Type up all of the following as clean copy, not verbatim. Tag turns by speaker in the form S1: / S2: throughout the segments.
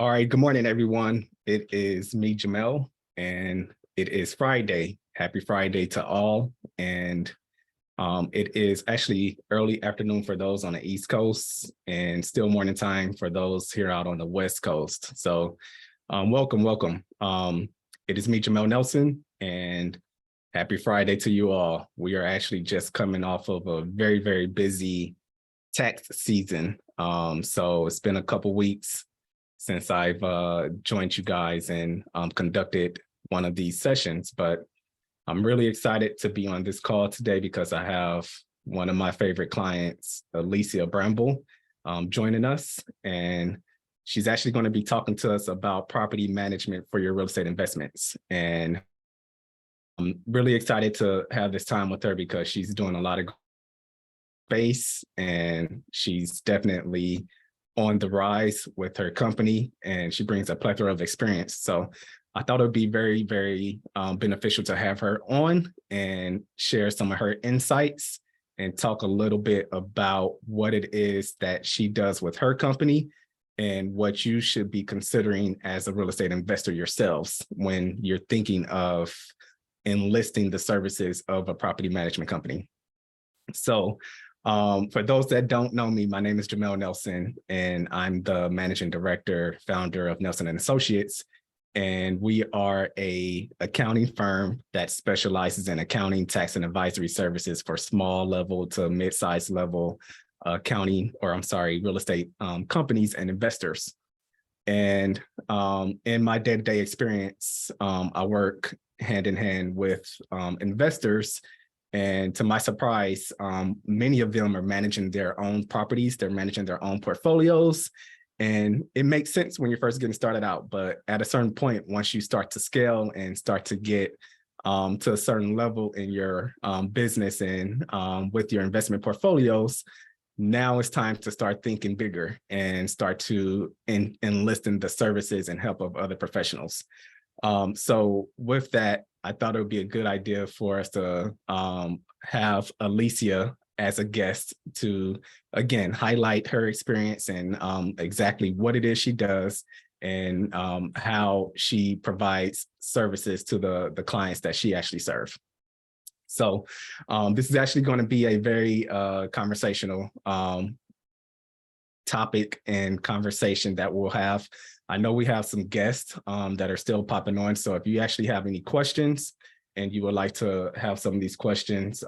S1: All right, good morning, everyone. It is me, Jamel, and it is Friday. Happy Friday to all. And it is actually early afternoon for those on the East Coast and still morning time for those here out on the West Coast. So welcome, welcome. It is me, Jamel Nelson, and happy Friday to you all. We are actually just coming off of a very, very busy tax season. So it's been a couple weeks since I've joined you guys and conducted one of these sessions, but I'm really excited to be on this call today because I have one of my favorite clients, Alicia Bramble, joining us. And she's actually going to be talking to us about property management for your real estate investments. And I'm really excited to have this time with her because she's doing a lot of space and she's definitely on the rise with her company, and she brings a plethora of experience. So I thought it would be very, very beneficial to have her on and share some of her insights and talk a little bit about what it is that she does with her company and what you should be considering as a real estate investor yourselves when you're thinking of enlisting the services of a property management company. So for those that don't know me, my name is Jamel Nelson, and I'm the managing director, founder of Nelson and Associates. And we are a accounting firm that specializes in accounting, tax, and advisory services for small level to mid-sized level real estate companies and investors. And in my day-to-day experience, I work hand in hand with investors. And to my surprise, many of them are managing their own properties. They're managing their own portfolios. And it makes sense when you're first getting started out. But at a certain point, once you start to scale and start to get to a certain level in your business and with your investment portfolios, now it's time to start thinking bigger and start to enlisting the services and help of other professionals. So with that, I thought it would be a good idea for us to have Alicia as a guest to, again, highlight her experience and exactly what it is she does and how she provides services to the clients that she actually serves. So this is actually going to be a very conversational topic and conversation that we'll have. I know we have some guests that are still popping on. So if you actually have any questions and you would like to have some of these questions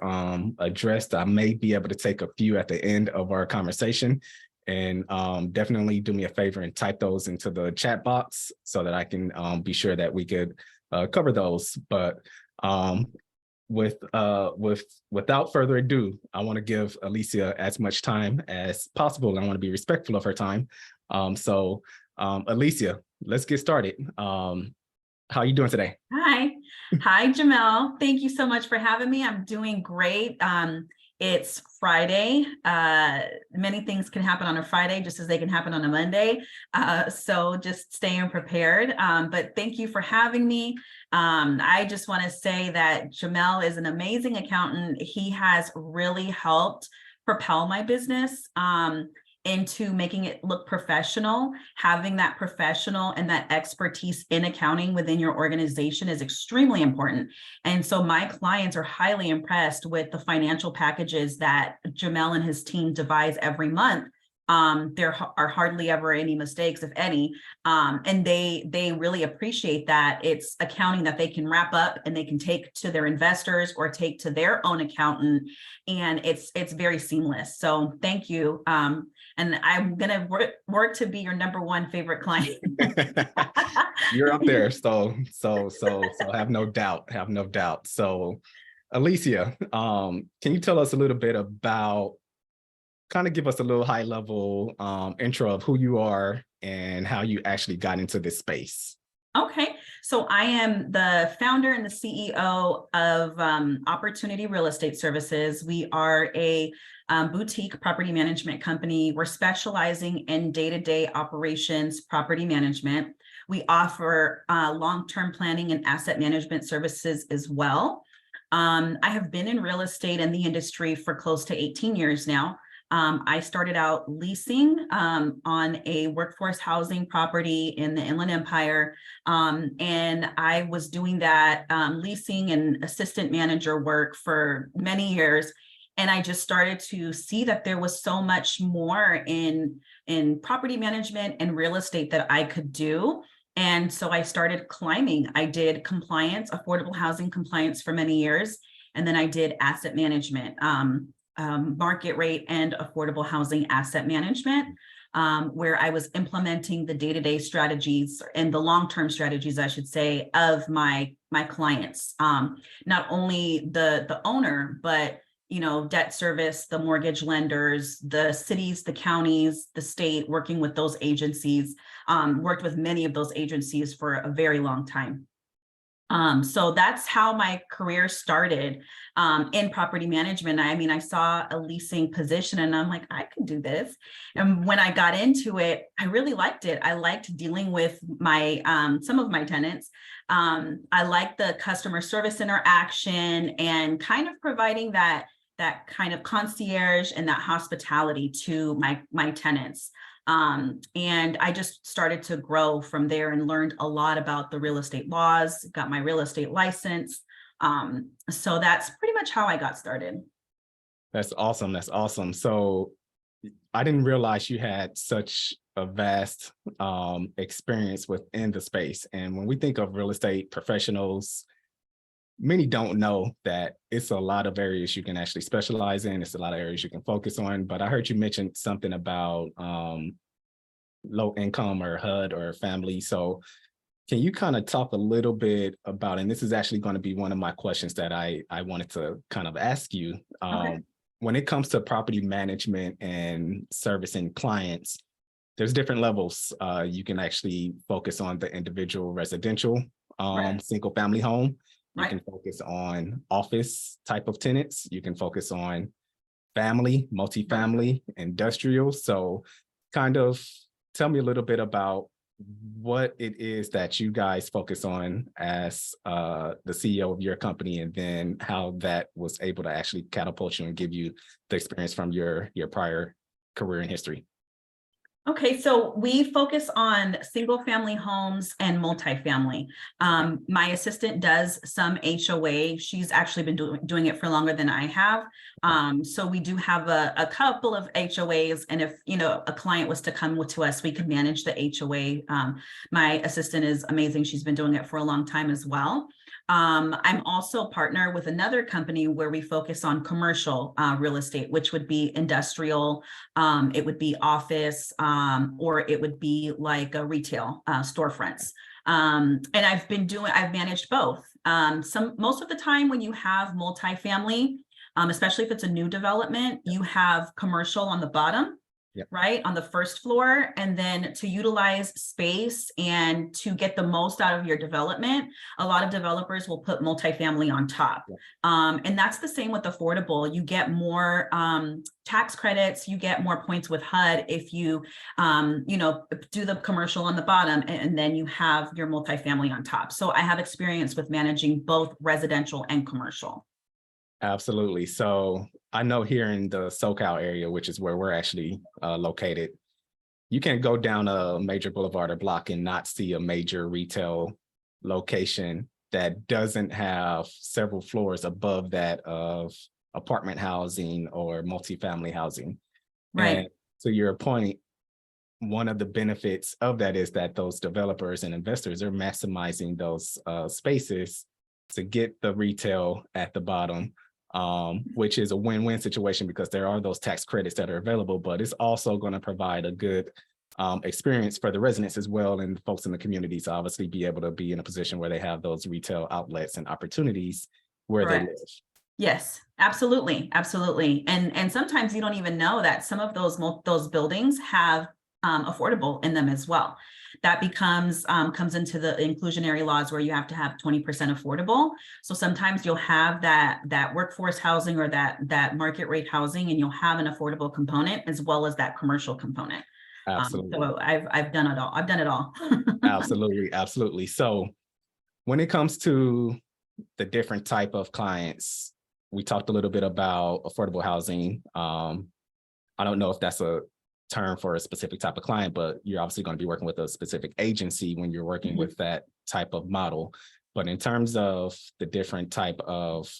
S1: addressed, I may be able to take a few at the end of our conversation. And definitely do me a favor and type those into the chat box so that I can be sure that we could cover those. But without further ado, I want to give Alicia as much time as possible. I want to be respectful of her time. Alicia, let's get started. How are you doing today?
S2: Hi, Jamel. Thank you so much for having me. I'm doing great. It's Friday. Many things can happen on a Friday, just as they can happen on a Monday. So just staying prepared. But thank you for having me. I just want to say that Jamel is an amazing accountant. He has really helped propel my business into making it look professional. Having that professional and that expertise in accounting within your organization is extremely important. And so my clients are highly impressed with the financial packages that Jamel and his team devise every month. There are hardly ever any mistakes, if any, and they really appreciate that it's accounting that they can wrap up and they can take to their investors or take to their own accountant, and it's very seamless. So thank you, and I'm gonna work to be your #1 favorite client.
S1: You're up there, so have no doubt. So, Alicia, can you tell us a little bit about? Kind of give us a little high level intro of who you are and how you actually got into this space.
S2: Okay, so I am the founder and the CEO of Opportunity Real Estate Services. We are a boutique property management company. We're specializing in day-to-day operations property management. We offer long-term planning and asset management services as well. I have been in real estate and the industry for close to 18 years now. I started out leasing on a workforce housing property in the Inland Empire. And I was doing that leasing and assistant manager work for many years. And I just started to see that there was so much more in property management and real estate that I could do. And so I started climbing. I did compliance, affordable housing compliance for many years. And then I did asset management, market rate and affordable housing asset management, where I was implementing the day-to-day strategies and the long-term strategies, I should say, of my clients. Not only the owner, but debt service, the mortgage lenders, the cities, the counties, the state, working with those agencies, worked with many of those agencies for a very long time. So that's how my career started in property management. I mean, I saw a leasing position and I'm like, I can do this. And when I got into it, I really liked it. I liked dealing with my some of my tenants. I liked the customer service interaction and kind of providing that kind of concierge and that hospitality to my tenants. And I just started to grow from there and learned a lot about the real estate laws, got my real estate license. So that's pretty much how I got started.
S1: That's awesome. That's awesome. So I didn't realize you had such a vast experience within the space. And when we think of real estate professionals, many don't know that it's a lot of areas you can actually specialize in. It's a lot of areas you can focus on. But I heard you mention something about low income or HUD or family. So can you kind of talk a little bit about, and this is actually going to be one of my questions that I wanted to kind of ask you.
S2: Okay.
S1: When it comes to property management and servicing clients, there's different levels. You can actually focus on the individual residential
S2: Right.
S1: single family home. You
S2: Right.
S1: can focus on office type of tenants. You can focus on family, multifamily, industrial. So kind of tell me a little bit about what it is that you guys focus on as the CEO of your company, and then how that was able to actually catapult you and give you the experience from your prior career and history.
S2: Okay, so we focus on single family homes and multifamily. My assistant does some HOA. She's actually been doing it for longer than I have. So we do have a couple of HOAs, and if a client was to come to us, we could manage the HOA. My assistant is amazing. She's been doing it for a long time as well. I'm also partner with another company where we focus on commercial real estate, which would be industrial, it would be office, or it would be like a retail storefronts. And I've managed both. Most of the time when you have multifamily, especially if it's a new development, you have commercial on the bottom.
S1: Yep.
S2: Right on the first floor, and then to utilize space and to get the most out of your development, a lot of developers will put multifamily on top.
S1: Yep.
S2: And that's the same with affordable. You get more tax credits, you get more points with HUD if you do the commercial on the bottom, and then you have your multifamily on top. So I have experience with managing both residential and commercial.
S1: Absolutely. So I know here in the SoCal area, which is where we're actually located, you can't go down a major boulevard or block and not see a major retail location that doesn't have several floors above that of apartment housing or multifamily housing.
S2: Right.
S1: And to your point, one of the benefits of that is that those developers and investors are maximizing those spaces to get the retail at the bottom, which is a win-win situation because there are those tax credits that are available, but it's also going to provide a good experience for the residents as well, and folks in the communities obviously be able to be in a position where they have those retail outlets and opportunities where
S2: Correct.
S1: they live.
S2: Yes, absolutely, absolutely. And sometimes you don't even know that some of those buildings have affordable in them as well. That becomes comes into the inclusionary laws where you have to have 20% affordable. So sometimes you'll have that workforce housing or that market rate housing, and you'll have an affordable component as well as that commercial component.
S1: Absolutely.
S2: So I've done it all. I've done it all.
S1: Absolutely, absolutely. So when it comes to the different type of clients, we talked a little bit about affordable housing. I don't know if that's a term for a specific type of client, but you're obviously going to be working with a specific agency when you're working with that type of model. But in terms of the different type of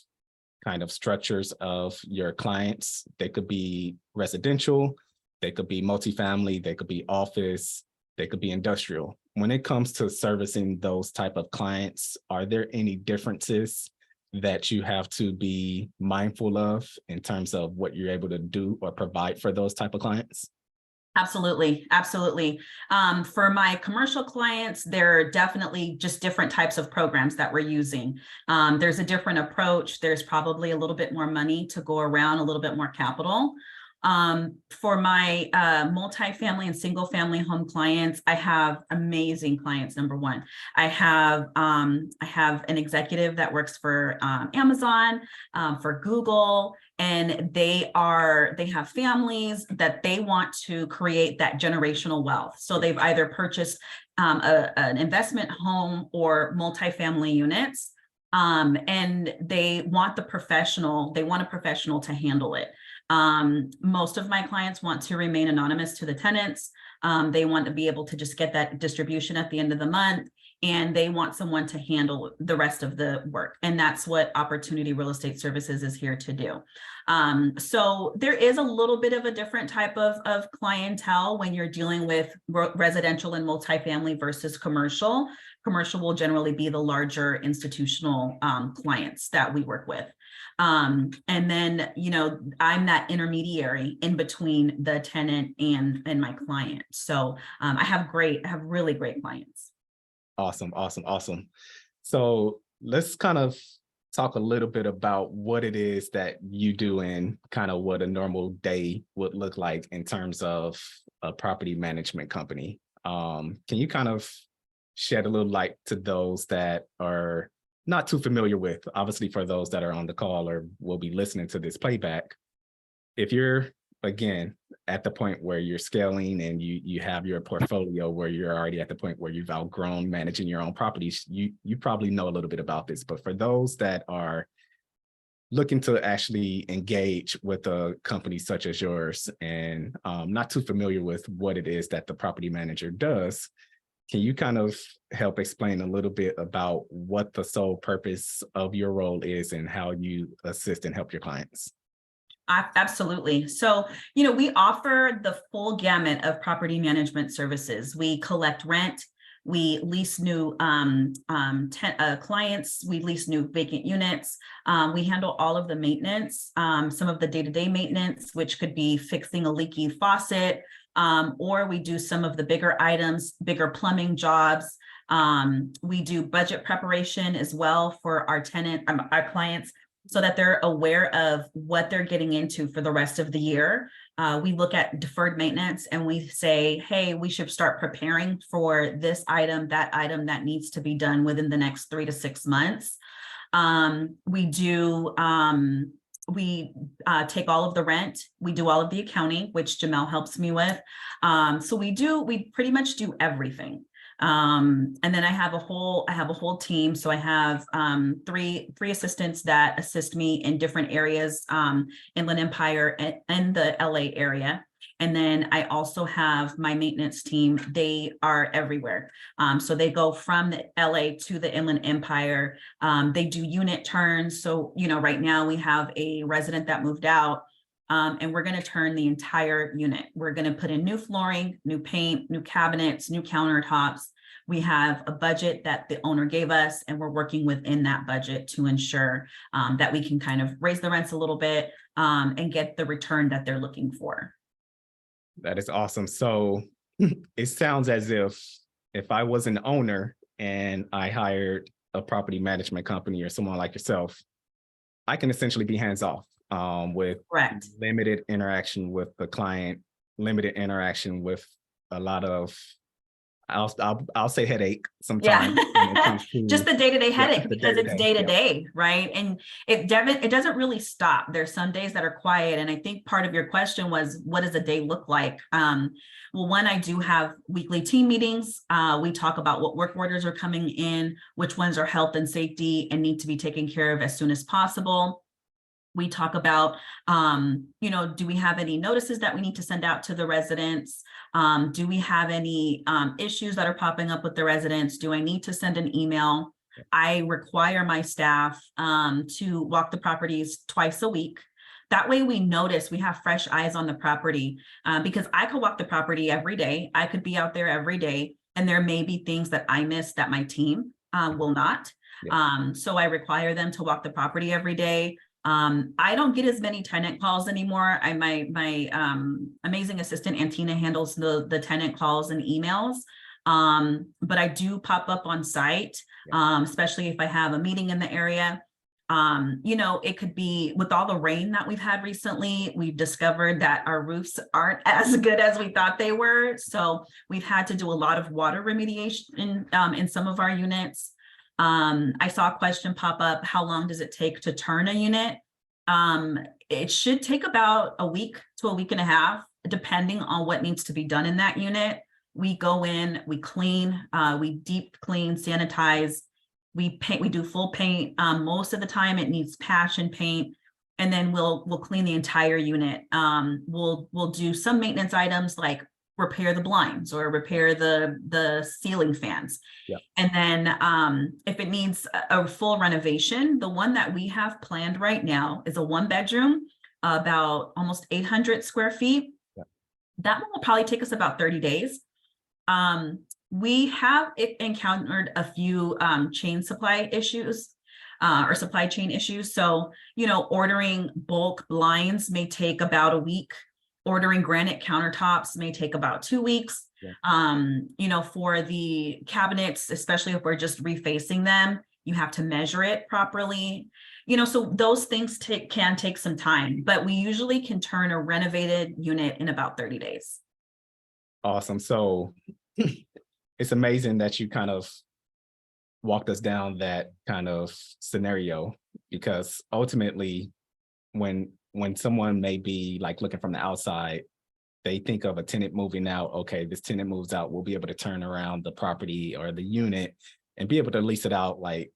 S1: kind of structures of your clients, they could be residential, they could be multifamily, they could be office, they could be industrial. When it comes to servicing those type of clients, are there any differences that you have to be mindful of in terms of what you're able to do or provide for those type of clients?
S2: Absolutely, absolutely. For my commercial clients, there are definitely just different types of programs that we're using. There's a different approach. There's probably a little bit more money to go around, a little bit more capital. For my multifamily and single family home clients, I have amazing clients. Number one, I have an executive that works for Amazon, for Google, and they have families that they want to create that generational wealth. So they've either purchased an investment home or multifamily units. And they want a professional to handle it. Most of my clients want to remain anonymous to the tenants. They want to be able to just get that distribution at the end of the month, and they want someone to handle the rest of the work. And that's what Opportunity Real Estate Services is here to do. So there is a little bit of a different type of clientele when you're dealing with residential and multifamily versus commercial. Commercial will generally be the larger institutional clients that we work with. And then, I'm that intermediary in between the tenant and my client. So I have really great clients.
S1: Awesome, awesome, awesome. So let's kind of talk a little bit about what it is that you do and kind of what a normal day would look like in terms of a property management company. Can you kind of shed a little light to those that are not too familiar with, obviously for those that are on the call or will be listening to this playback? If you're, again, at the point where you're scaling and you have your portfolio where you're already at the point where you've outgrown managing your own properties, you probably know a little bit about this. But for those that are looking to actually engage with a company such as yours and not too familiar with what it is that the property manager does, can you kind of help explain a little bit about what the sole purpose of your role is and how you assist and help your clients?
S2: Absolutely. So, we offer the full gamut of property management services. We collect rent, we lease new clients, we lease new vacant units. We handle all of the maintenance, some of the day-to-day maintenance, which could be fixing a leaky faucet, or we do some of the bigger items, bigger plumbing jobs. We do budget preparation as well for our clients, so that they're aware of what they're getting into for the rest of the year. We look at deferred maintenance and we say, hey, we should start preparing for this item that needs to be done within the next 3 to 6 months. We take all of the rent. We do all of the accounting, which Jamel helps me with. So we pretty much do everything. And then I have a whole team. So I have three assistants that assist me in different areas, Inland Empire and the LA area. And then I also have my maintenance team. They are everywhere. So they go from the LA to the Inland Empire. They do unit turns. So, right now we have a resident that moved out. And we're going to turn the entire unit. We're going to put in new flooring, new paint, new cabinets, new countertops. We have a budget that the owner gave us, and we're working within that budget to ensure that we can kind of raise the rents a little bit and get the return that they're looking for.
S1: That is awesome. So it sounds as if I was an owner and I hired a property management company or someone like yourself, I can essentially be hands off. With
S2: Correct.
S1: limited interaction with the client, limited interaction with a lot of, I'll say headache sometimes.
S2: Yeah, just the day-to-day headache,
S1: the
S2: because it's
S1: day-to-day,
S2: day-to-day, right? And it doesn't really stop. There's some days that are quiet. And I think part of your question was, what does a day look like? Well, one, I do have weekly team meetings. We talk about what work orders are coming in, which ones are health and safety and need to be taken care of as soon as possible. We talk about, do we have any notices that we need to send out to the residents? Do we have any issues that are popping up with the residents? Do I need to send an email? I require my staff to walk the properties twice a week. That way we notice we have fresh eyes on the property, because I could walk the property every day. I could be out there every day, and there may be things that I miss that my team will not.
S1: Yeah.
S2: So I require them to walk the property every day. I don't get as many tenant calls anymore. My amazing assistant Antina handles the tenant calls and emails. But I do pop up on site, especially if I have a meeting in the area. It could be with all the rain that we've had recently, we've discovered that our roofs aren't as good as we thought they were. So we've had to do a lot of water remediation in some of our units. I saw a question pop up: how long does it take to turn a unit? It should take about a week to a week and a half, depending on what needs to be done in that unit. We go in, we clean, we deep clean, sanitize, we paint, we do full paint. Most of the time it needs patch and paint, and then we'll clean the entire unit. We'll do some maintenance items like repair the blinds or repair the ceiling fans.
S1: Yeah.
S2: And then if it needs a full renovation, the one that we have planned right now is a 1-bedroom, about almost 800 square feet.
S1: Yeah.
S2: That one will probably take us about 30 days. We have encountered a few chain supply issues or supply chain issues. So, ordering bulk blinds may take about a week. Ordering granite countertops may take about 2 weeks. Yeah. For the cabinets, especially if we're just refacing them, you have to measure it properly. So those things can take some time, but we usually can turn a renovated unit in about 30 days.
S1: Awesome. So it's amazing that you kind of walked us down that kind of scenario, because ultimately when someone may be like looking from the outside, they think of a tenant moving out. Okay, this tenant moves out, we'll be able to turn around the property or the unit and be able to lease it out like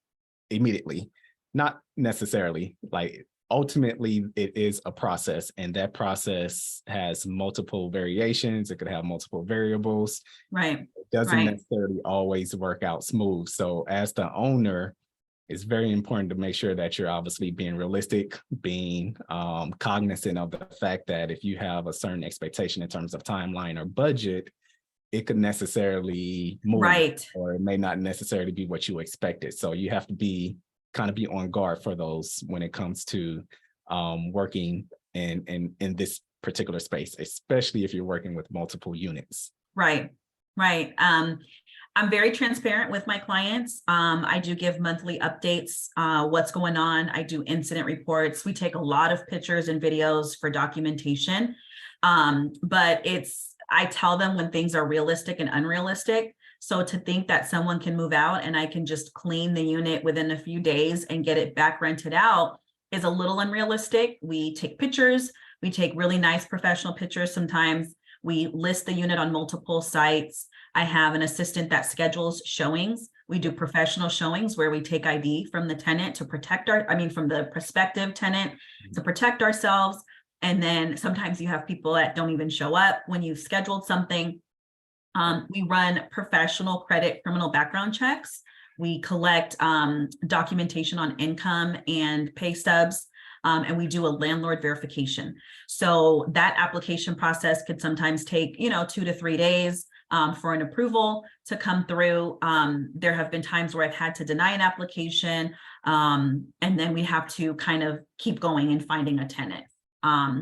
S1: immediately. Not necessarily. Like ultimately it is a process, and that process has multiple variations. It could have multiple variables.
S2: Right.
S1: It doesn't
S2: Right.
S1: necessarily always work out smooth. So as the owner, it's very important to make sure that you're obviously being realistic, being cognizant of the fact that if you have a certain expectation in terms of timeline or budget, it could necessarily move,
S2: Right.
S1: or it may not necessarily be what you expected. So you have to be on guard for those when it comes to working in this particular space, especially if you're working with multiple units.
S2: Right. Right. I'm very transparent with my clients. I do give monthly updates, what's going on. I do incident reports. We take a lot of pictures and videos for documentation. But I tell them when things are realistic and unrealistic. So to think that someone can move out and I can just clean the unit within a few days and get it back rented out is a little unrealistic. We take pictures. We take really nice professional pictures sometimes. We list the unit on multiple sites. I have an assistant that schedules showings. We do professional showings where we take ID from the tenant to protect from the prospective tenant to protect ourselves. And then sometimes you have people that don't even show up when you've scheduled something. We run professional credit criminal background checks. We collect documentation on income and pay stubs. And we do a landlord verification. So that application process could sometimes take, 2 to 3 days for an approval to come through. There have been times where I've had to deny an application, and then we have to kind of keep going and finding a tenant.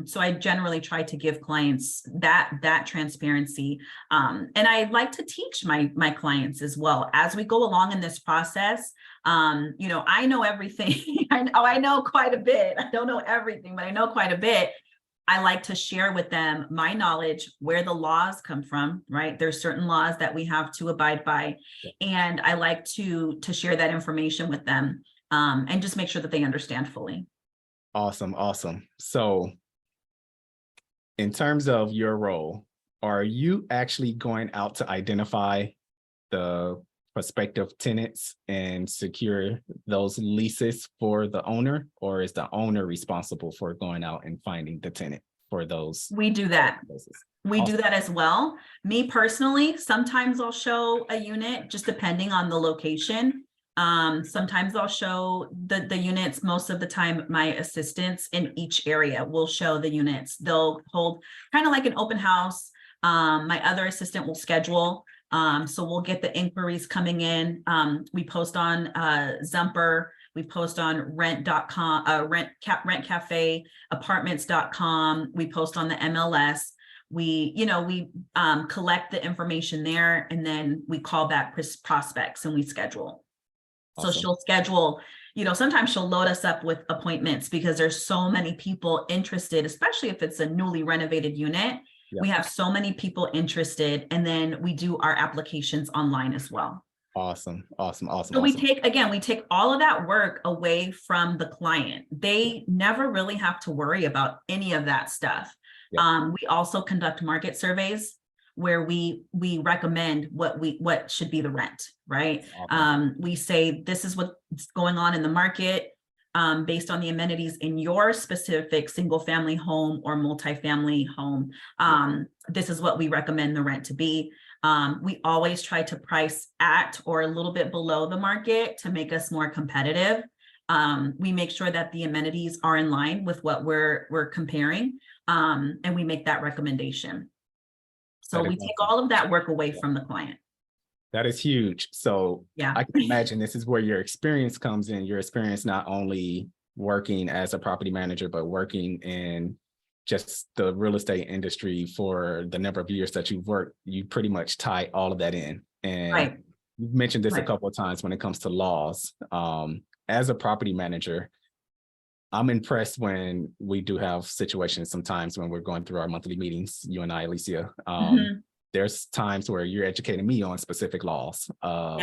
S2: So I generally try to give clients that transparency. And I like to teach my clients as well as we go along in this process. I know everything. I know quite a bit. I don't know everything, but I know quite a bit. I like to share with them my knowledge, where the laws come from, right? There's certain laws that we have to abide by. And I like to share that information with them, and just make sure that they understand fully.
S1: Awesome. So in terms of your role, are you actually going out to identify the prospective tenants and secure those leases for the owner, or is the owner responsible for going out and finding the tenant for those
S2: We do that.
S1: places?
S2: We do
S1: Awesome.
S2: that as well. Me personally, sometimes I'll show a unit just depending on the location. Sometimes I'll show the units. Most of the time, my assistants in each area will show the units. They'll hold kind of like an open house. My other assistant will schedule. So we'll get the inquiries coming in. We post on Zumper. We post on rent.com, rent cafe, apartments.com. We post on the MLS. We collect the information there, and then we call back prospects and we schedule. So
S1: Awesome.
S2: she'll schedule, sometimes she'll load us up with appointments because there's so many people interested, especially if it's a newly renovated unit.
S1: Yep.
S2: We have so many people interested, and then we do our applications online as well.
S1: Awesome.
S2: So we take all of that work away from the client. They never really have to worry about any of that stuff.
S1: Yep.
S2: We also conduct market surveys where we recommend what should be the rent, right?
S1: Awesome.
S2: We say this is what's going on in the market based on the amenities in your specific single family home or multifamily home. This is what we recommend the rent to be. We always try to price at or a little bit below the market to make us more competitive. We make sure that the amenities are in line with what we're comparing, and we make that recommendation. So we take all of that work away from the client.
S1: That is huge. So
S2: yeah,
S1: I can imagine this is where your experience comes in. Your experience not only working as a property manager, but working in just the real estate industry for the number of years that you've worked. You pretty much tie all of that in. And you've mentioned this a couple of times when it comes to laws. As a property manager, I'm impressed when we do have situations sometimes when we're going through our monthly meetings, you and I, Alicia. There's times where you're educating me on specific laws of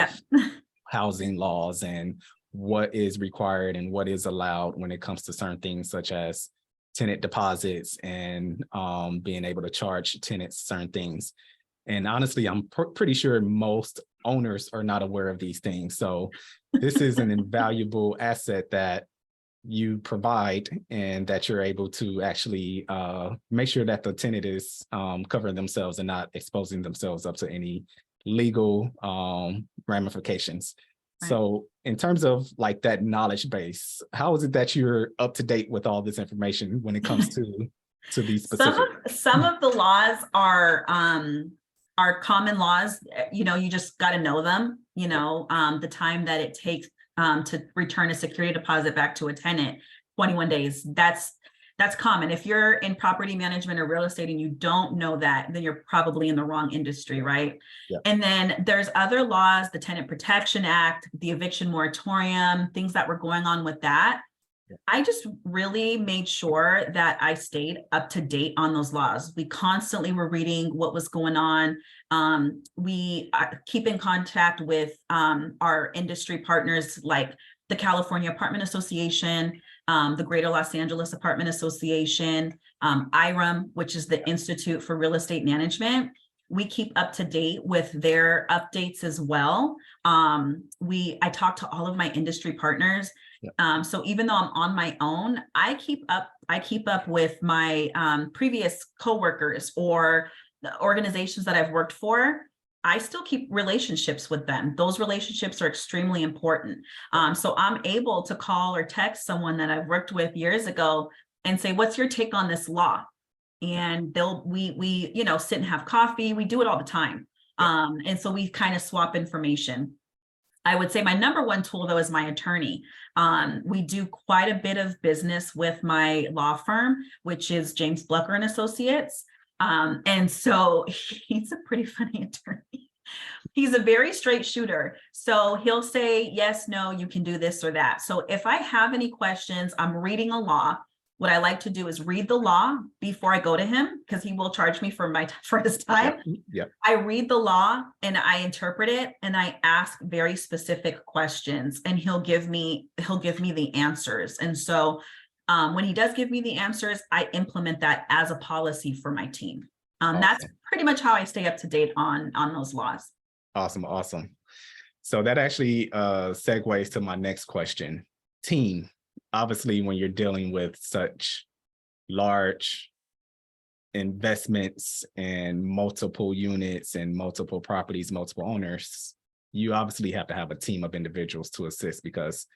S1: housing laws and what is required and what is allowed when it comes to certain things such as tenant deposits and being able to charge tenants certain things. And honestly, I'm pretty sure most owners are not aware of these things. So this is an invaluable asset that you provide, and that you're able to actually make sure that the tenant is covering themselves and not exposing themselves up to any legal ramifications. So in terms of like that knowledge base, how is it that you're up to date with all this information when it comes to these specific?
S2: Some of the laws are common laws. You just got to know them. The time that it takes to return a security deposit back to a tenant, 21 days. That's common. If you're in property management or real estate and you don't know that, then you're probably in the wrong industry, right? And then there's other laws, the Tenant Protection Act, the eviction moratorium, things that were going on with that. I just really made sure that I stayed up to date on those laws. We constantly were reading what was going on. We keep in contact with our industry partners like the California Apartment Association, the Greater Los Angeles Apartment Association, IREM, which is the Institute for Real Estate Management. We keep up to date with their updates as well. I talk to all of my industry partners. So even though I'm on my own, I keep up with my previous coworkers or the organizations that I've worked for. I still keep relationships with them. Those relationships are extremely important. So I'm able to call or text someone that I've worked with years ago and say, what's your take on this law? And we sit and have coffee. We do it all the time. And so we kind of swap information. I would say my number one tool, though, is my attorney. We do quite a bit of business with my law firm, which is James Blucker and Associates. And so he's a pretty funny attorney. He's a very straight shooter. So he'll say, yes, no, you can do this or that. So if I have any questions, I'm reading a law. What I like to do is read the law before I go to him, because he will charge me for his time. I read the law and I interpret it and I ask very specific questions, and he'll give me the answers. And so when he does give me the answers, I implement that as a policy for my team. That's pretty much how I stay up to date on those laws.
S1: Awesome. So that actually segues to my next question. Team. Obviously, when you're dealing with such large investments and multiple units and multiple properties, multiple owners, you obviously have to have a team of individuals to assist, because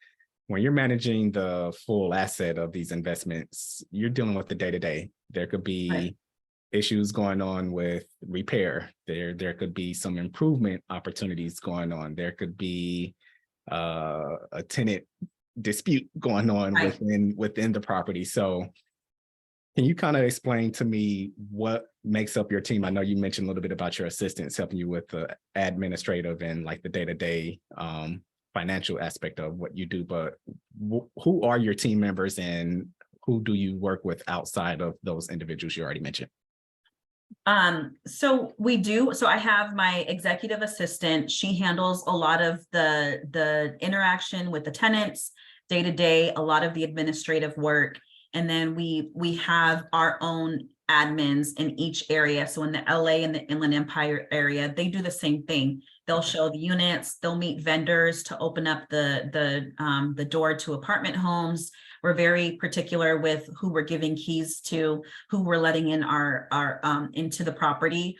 S1: when you're managing the full asset of these investments, you're dealing with the day-to-day. There could be
S2: Right.
S1: issues going on with repair. There could be some improvement opportunities going on. There could be a tenant dispute going on
S2: Right.
S1: within the property. So can you kind of explain to me what makes up your team? I know you mentioned a little bit about your assistants helping you with the administrative and like the day-to-day financial aspect of what you do, but who are your team members and who do you work with outside of those individuals you already mentioned?
S2: So we do. So I have my executive assistant. She handles a lot of the interaction with the tenants day to day, a lot of the administrative work. And then we have our own admins in each area. So in the LA and the Inland Empire area, they do the same thing. They'll show the units, they'll meet vendors to open up the door to apartment homes. We're very particular with who we're giving keys to, who we're letting in our into the property.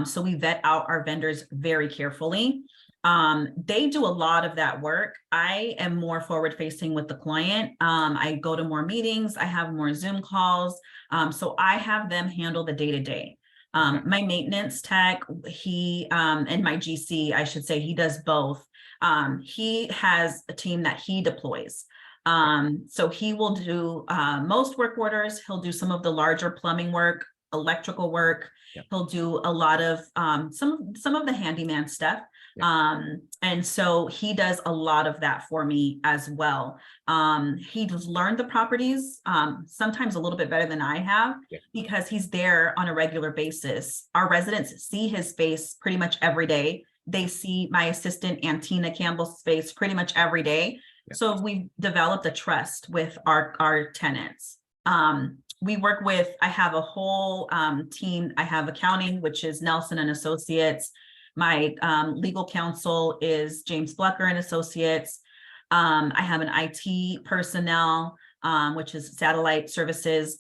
S2: So we vet out our vendors very carefully. They do a lot of that work. I am more forward facing with the client. I go to more meetings, I have more Zoom calls. So I have them handle the day to day. My maintenance tech, he and my GC, I should say, he does both. He has a team that he deploys. So he will do most work orders. He'll do some of the larger plumbing work, electrical work.
S1: Yep.
S2: He'll do a lot of some of the handyman stuff.
S1: Yep.
S2: And so he does a lot of that for me as well. He's learned the properties sometimes a little bit better than I have,
S1: Yep.
S2: because he's there on a regular basis. Our residents see his space pretty much every day. They see my assistant Antina Campbell's space pretty much every day.
S1: Yep.
S2: So we've developed a trust with our tenants. We work with, I have a whole team. I have accounting, which is Nelson and Associates. My legal counsel is James Blucker and Associates. I have an IT personnel, which is Satellite Services.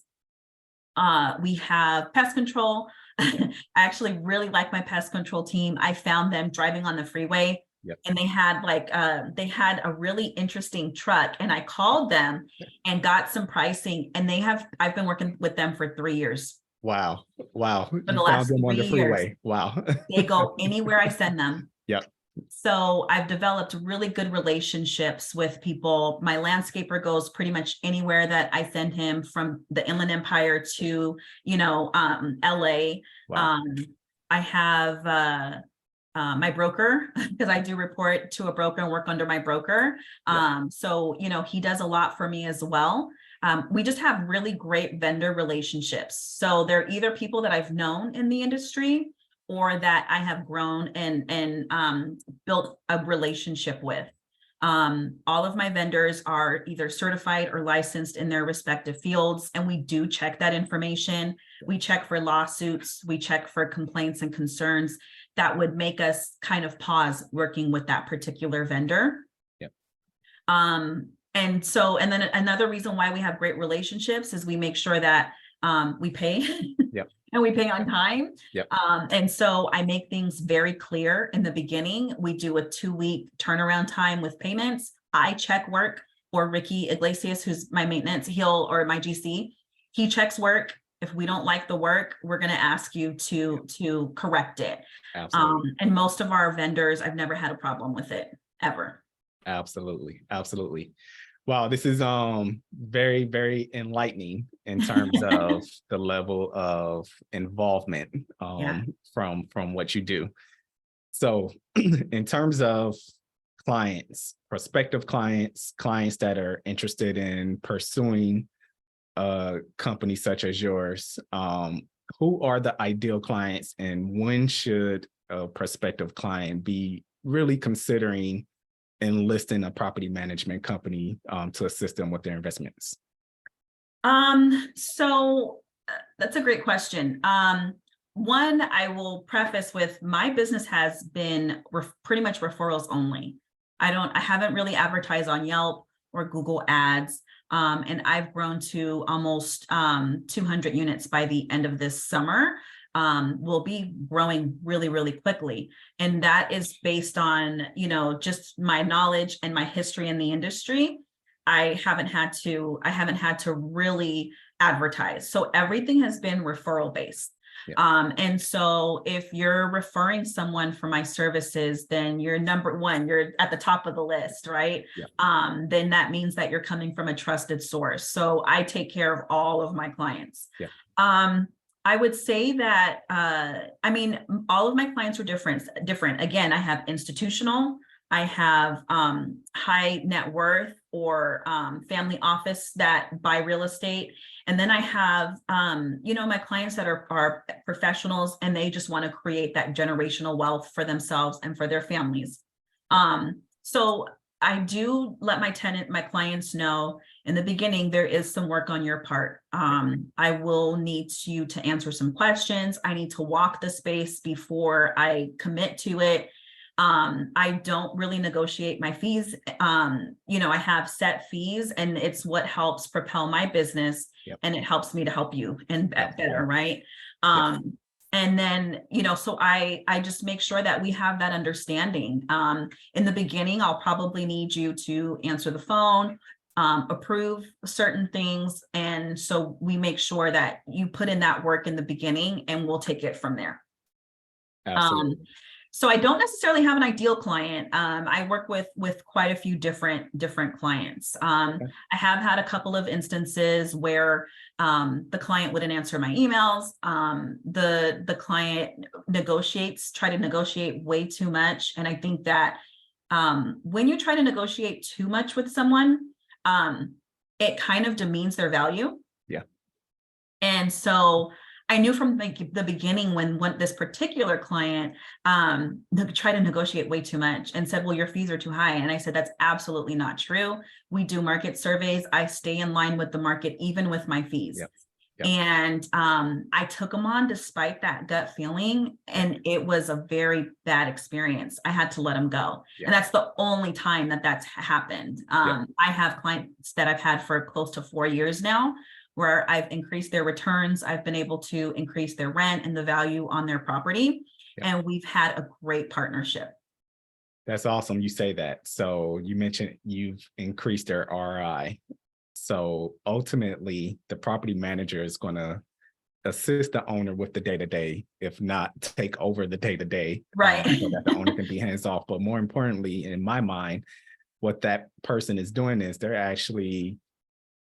S2: We have pest control. I actually really like my pest control team. I found them driving on the freeway.
S1: Yep.
S2: And they had a really interesting truck, and I called them and got some pricing, and I've been working with them for 3 years.
S1: Wow. Wow.
S2: For
S1: You
S2: the
S1: found
S2: last
S1: them on
S2: 3
S1: the
S2: years.
S1: freeway. Wow.
S2: They go anywhere I send them.
S1: Yep.
S2: So I've developed really good relationships with people. My landscaper goes pretty much anywhere that I send him, from the Inland Empire to, LA.
S1: Wow.
S2: I have my broker, because I do report to a broker and work under my broker. So, he does a lot for me as well. We just have really great vendor relationships. So they're either people that I've known in the industry or that I have grown and built a relationship with. All of my vendors are either certified or licensed in their respective fields, and we do check that information. We check for lawsuits, we check for complaints and concerns that would make us kind of pause working with that particular vendor.
S1: Yep.
S2: And then another reason why we have great relationships is we make sure that we pay.
S1: Yep.
S2: And we pay on time.
S1: Yep.
S2: And so I make things very clear in the beginning. We do a 2-week turnaround time with payments. I check work for Ricky Iglesias, who's my maintenance, or my GC. He checks work. If we don't like the work, we're going to ask you to correct it.
S1: Absolutely.
S2: And most of our vendors, I've never had a problem with it, ever.
S1: Absolutely. Absolutely. Wow, this is very, very enlightening in terms of the level of involvement from what you do. So in terms of clients, prospective clients, clients that are interested in pursuing a company such as yours, who are the ideal clients, and when should a prospective client be really considering enlisting a property management company to assist them with their investments?
S2: So that's a great question. one, I will preface with my business has been pretty much referrals only. I haven't really advertised on Yelp or Google Ads. And I've grown to almost 200 units by the end of this summer. Will be growing really, really quickly. And that is based on, you know, just my knowledge and my history in the industry. I haven't had to really advertise. So everything has been referral based.
S1: Yeah.
S2: And so if you're referring someone for my services, then you're number one, you're at the top of the list, right?
S1: Yeah.
S2: Then that means that you're coming from a trusted source. So I take care of all of my clients.
S1: Yeah.
S2: I would say that, I mean, all of my clients are different. Again, I have institutional, I have high net worth or family office that buy real estate. And then I have, you know, my clients that are professionals and they just want to create that generational wealth for themselves and for their families. So I do let my clients know in the beginning, there is some work on your part. I will need you to answer some questions. I need to walk the space before I commit to it. I don't really negotiate my fees. You know, I have set fees and it's what helps propel my business.
S1: Yep.
S2: And it helps me to help you and better, right?
S1: Yes.
S2: And then, you know, so I just make sure that we have that understanding. In the beginning, I'll probably need you to answer the phone, approve certain things. And so we make sure that you put in that work in the beginning and we'll take it from there.
S1: Absolutely.
S2: So I don't necessarily have an ideal client. I work with quite a few different clients. I have had a couple of instances where the client wouldn't answer my emails. The client try to negotiate way too much. And I think that when you try to negotiate too much with someone, it kind of demeans their value.
S1: Yeah.
S2: And so I knew from the beginning when this particular client tried to negotiate way too much and said, well, your fees are too high. And I said, that's absolutely not true. We do market surveys. I stay in line with the market, even with my fees.
S1: Yep. Yep.
S2: And I took them on despite that gut feeling. And it was a very bad experience. I had to let them go.
S1: Yep.
S2: And that's the only time that's happened.
S1: Yep.
S2: I have clients that I've had for close to 4 years now, where I've increased their returns. I've been able to increase their rent and the value on their property. Yep. And we've had a great partnership.
S1: That's awesome. You say that. So you mentioned you've increased their RI. So ultimately, the property manager is going to assist the owner with the day-to-day, if not take over the day-to-day,
S2: right?
S1: So that the owner can be hands-off. But more importantly, in my mind, what that person is doing is they're actually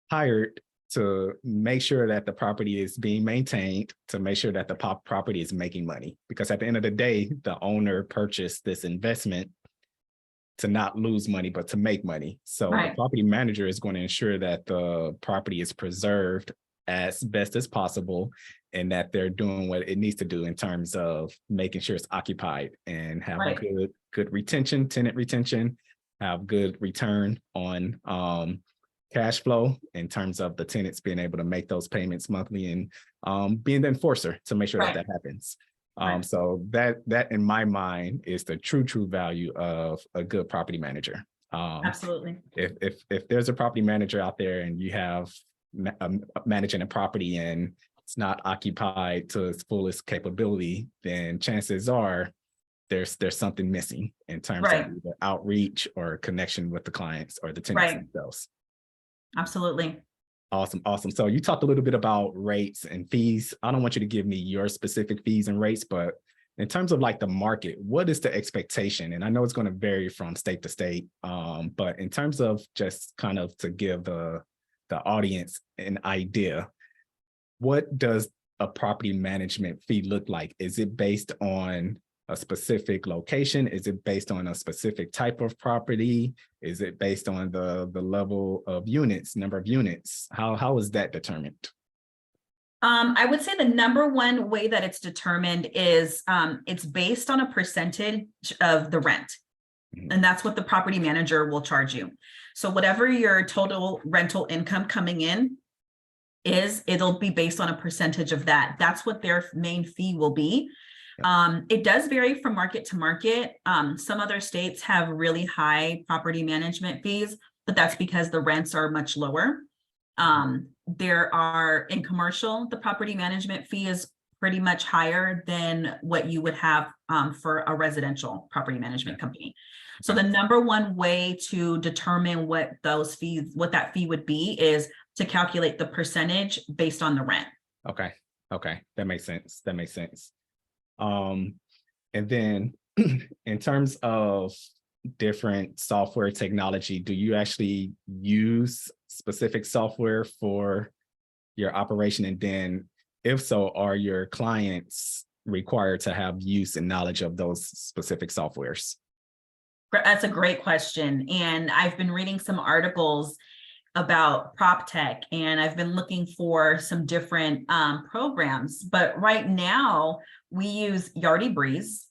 S1: hired to make sure that the property is being maintained, to make sure that the property is making money. Because at the end of the day, the owner purchased this investment to not lose money, but to make money. So the property manager is going to ensure that the property is preserved as best as possible and that they're doing what it needs to do in terms of making sure it's occupied and have a good retention, tenant retention, have good return on cash flow in terms of the tenants being able to make those payments monthly and being the enforcer to make sure that that happens. So that in my mind is the true value of a good property manager.
S2: Absolutely.
S1: If there's a property manager out there and you have managing a property and it's not occupied to its fullest capability, then chances are there's something missing in terms of either outreach or connection with the clients or the tenants themselves.
S2: Absolutely.
S1: Awesome. So you talked a little bit about rates and fees. I don't want you to give me your specific fees and rates, but in terms of like the market, what is the expectation? And I know it's going to vary from state to state, but in terms of just kind of to give the audience an idea, what does a property management fee look like? Is it based on a specific location? Is it based on a specific type of property? Is it based on the level of units, number of units? How is that determined?
S2: I would say the number one way that it's determined is it's based on a percentage of the rent. And that's what the property manager will charge you. So whatever your total rental income coming in, it'll be based on a percentage of that. That's what their main fee will be. It does vary from market to market. Some other states have really high property management fees, but that's because the rents are much lower. There are in commercial, the property management fee is pretty much higher than what you would have for a residential property management company. So the number one way to determine what that fee would be is to calculate the percentage based on the rent.
S1: Okay. That makes sense. And then in terms of different software technology, do you actually use specific software for your operation? And then if so, are your clients required to have use and knowledge of those specific softwares?
S2: That's a great question. And I've been reading some articles about prop tech, and I've been looking for some different programs. But right now we use Yardi Breeze,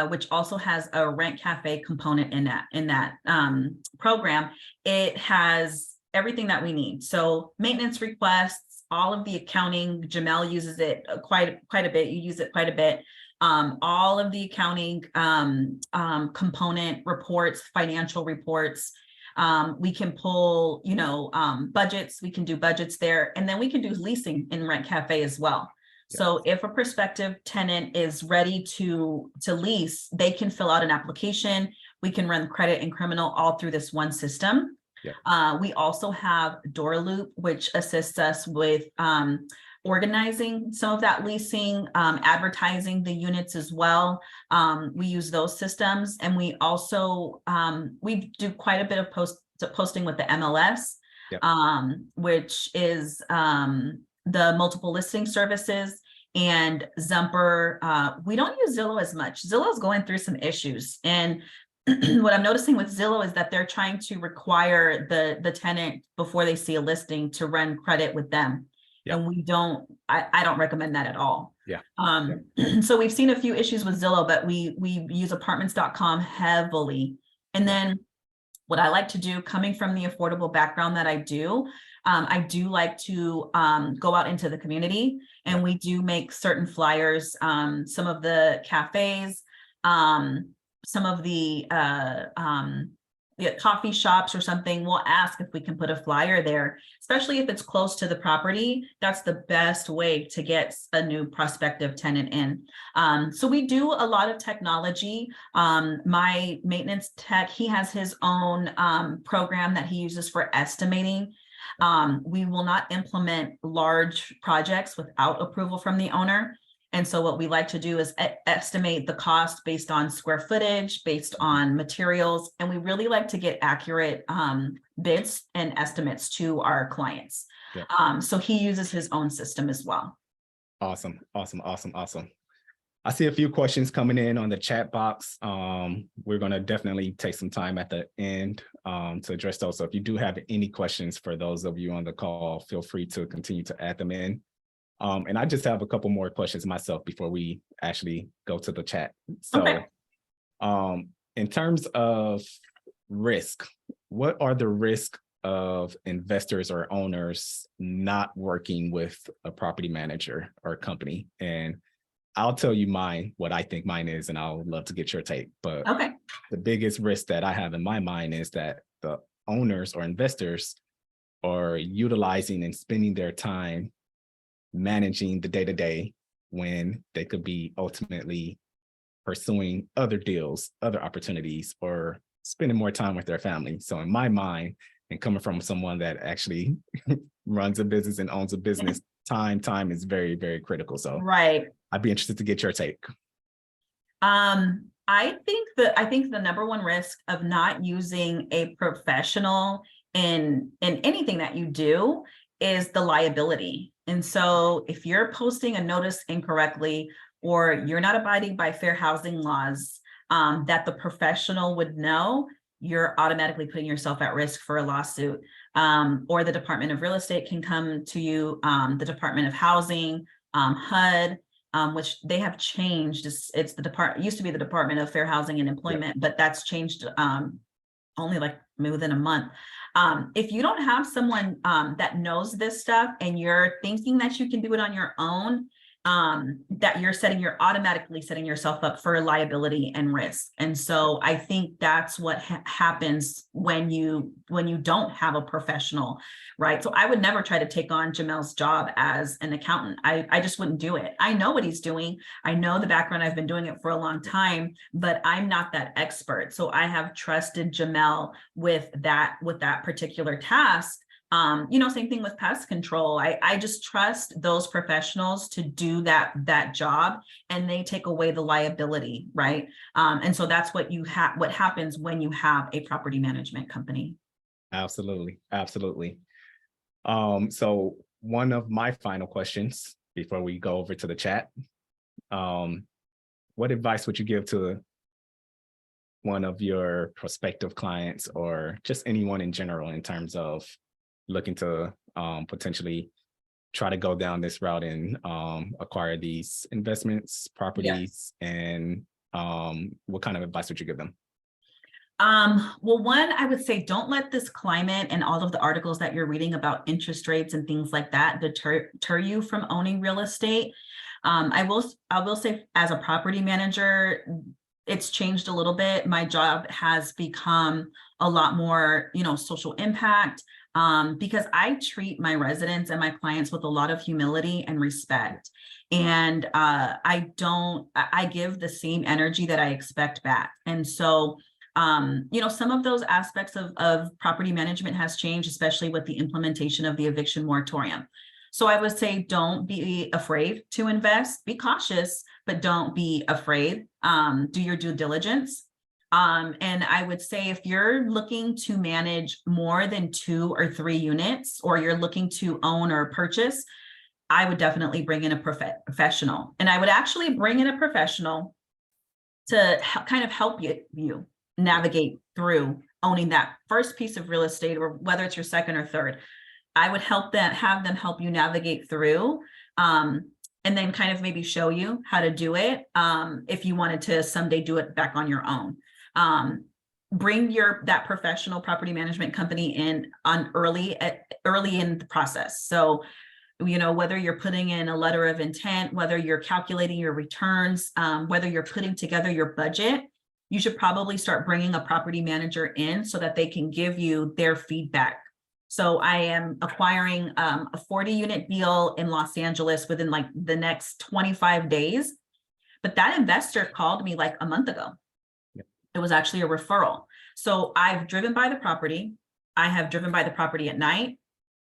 S2: which also has a rent cafe component in that program. It has everything that we need. So maintenance requests, all of the accounting. Jamel uses it quite a bit. You use it quite a bit. All of the accounting component reports, financial reports. We can pull, budgets. We can do budgets there, and then we can do leasing in Rent Cafe as well. Yes. So if a prospective tenant is ready to lease, they can fill out an application. We can run credit and criminal all through this one system. Yeah. We also have Door Loop, which assists us with organizing some of that leasing, advertising the units as well. We use those systems, and we also we do quite a bit of posting with the MLS, yep. Which is the multiple listing services, and Zumper. We don't use Zillow as much. Zillow is going through some issues, and what I'm noticing with Zillow is that they're trying to require the tenant before they see a listing to run credit with them. Yep. And I don't recommend that at all. Yeah. So we've seen a few issues with Zillow, but we use apartments.com heavily. And then what I like to do, coming from the affordable background that I do like to go out into the community, and we do make certain flyers, some of the cafes, some of the coffee shops or something. We'll ask if we can put a flyer there, especially if it's close to the property. That's the best way to get a new prospective tenant in. So we do a lot of technology. My maintenance tech, he has his own program that he uses for estimating. We will not implement large projects without approval from the owner. And so what we like to do is estimate the cost based on square footage, based on materials, and we really like to get accurate bids and estimates to our clients. Yeah. So he uses his own system as well.
S1: Awesome. I see a few questions coming in on the chat box. We're going to definitely take some time at the end to address those. So if you do have any questions for those of you on the call, feel free to continue to add them in. And I just have a couple more questions myself before we actually go to the chat. So okay. In terms of risk, what are the risks of investors or owners not working with a property manager or company? And I'll tell you what I think mine is, and I'll love to get your take. But okay. The biggest risk that I have in my mind is that the owners or investors are utilizing and spending their time managing the day-to-day when they could be ultimately pursuing other deals, other opportunities, or spending more time with their family. So in my mind, and coming from someone that actually runs a business and owns a business, time is very, very critical. So right. I'd be interested to get your take.
S2: I think the number one risk of not using a professional in anything that you do is the liability. And so if you're posting a notice incorrectly, or you're not abiding by fair housing laws that the professional would know, you're automatically putting yourself at risk for a lawsuit. Or the Department of Real Estate can come to you, the Department of Housing, HUD, which they have changed. It's the department, used to be the Department of Fair Housing and Employment, but that's changed only like maybe within a month. If you don't have someone that knows this stuff and you're thinking that you can do it on your own, that you're automatically setting yourself up for liability and risk. And so I think that's what happens when you don't have a professional, right? So I would never try to take on Jamel's job as an accountant. I just wouldn't do it. I know what he's doing. I know the background. I've been doing it for a long time, but I'm not that expert. So I have trusted Jamel with that particular task. Same thing with pest control. I just trust those professionals to do that job, and they take away the liability, right? And so that's what what happens when you have a property management company.
S1: Absolutely. Absolutely. So one of my final questions before we go over to the chat, what advice would you give to one of your prospective clients or just anyone in general in terms of looking to potentially try to go down this route and acquire these investments, properties, and what kind of advice would you give them?
S2: Well, one, I would say don't let this climate and all of the articles that you're reading about interest rates and things like that deter you from owning real estate. I will say, as a property manager, it's changed a little bit. My job has become a lot more, social impact, because I treat my residents and my clients with a lot of humility and respect. And I give the same energy that I expect back. And so, some of those aspects of property management has changed, especially with the implementation of the eviction moratorium. So I would say, don't be afraid to invest, be cautious, but don't be afraid. Do your due diligence. And I would say, if you're looking to manage more than 2 or 3 units, or you're looking to own or purchase, I would definitely bring in a professional. And I would actually bring in a professional to kind of help you navigate through owning that first piece of real estate, or whether it's your second or third. I would have them help you navigate through, and then kind of maybe show you how to do it, if you wanted to someday do it back on your own. Bring that professional property management company in on early in the process. So, whether you're putting in a letter of intent, whether you're calculating your returns, whether you're putting together your budget, you should probably start bringing a property manager in so that they can give you their feedback. So I am acquiring a 40-unit deal in Los Angeles within like the next 25 days. But that investor called me like a month ago. Yep. It was actually a referral. So I've driven by the property. I have driven by the property at night.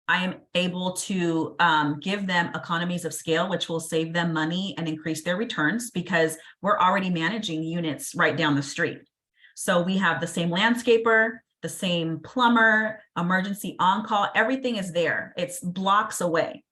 S2: I am able to give them economies of scale, which will save them money and increase their returns, because we're already managing units right down the street. So we have the same landscaper, the same plumber, emergency on-call, everything is there. It's blocks away.